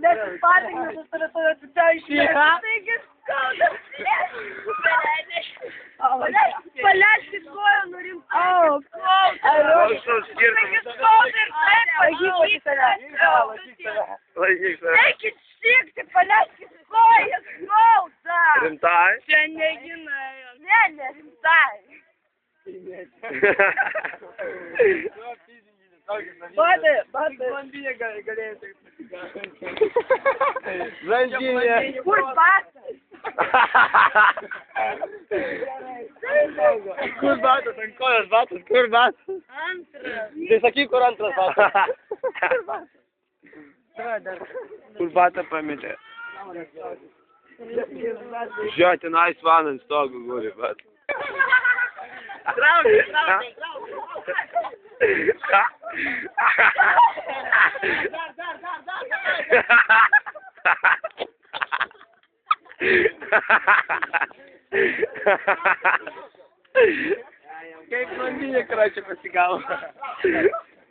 10 пальців на літературу читаючи. Поляшки кою, ну рімтаю. Які стікти, поляшки кою, сколта. Рімтай? Це не гінею. Не рімтай. Бати. Блондиня. Курбата. Курбата, ten kojarz batus, kurbat. Антра. Ty taki kurantras batus. Kurbata pamėtė. Žiūrėjau, tenais vanant stogų guli, bet. Traukė. Kaip blondinė, короче, pasigavo.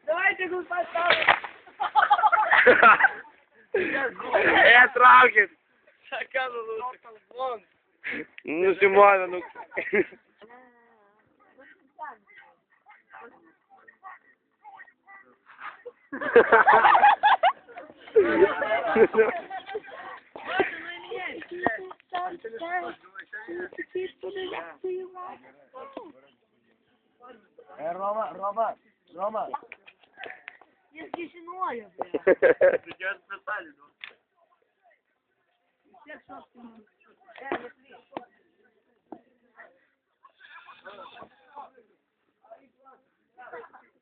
Давайте гул поставим. Traukit. Nusimovė, nu. Рома. Я скисиною, бля. Ты тебя спасали, ну. Всех собственно. Не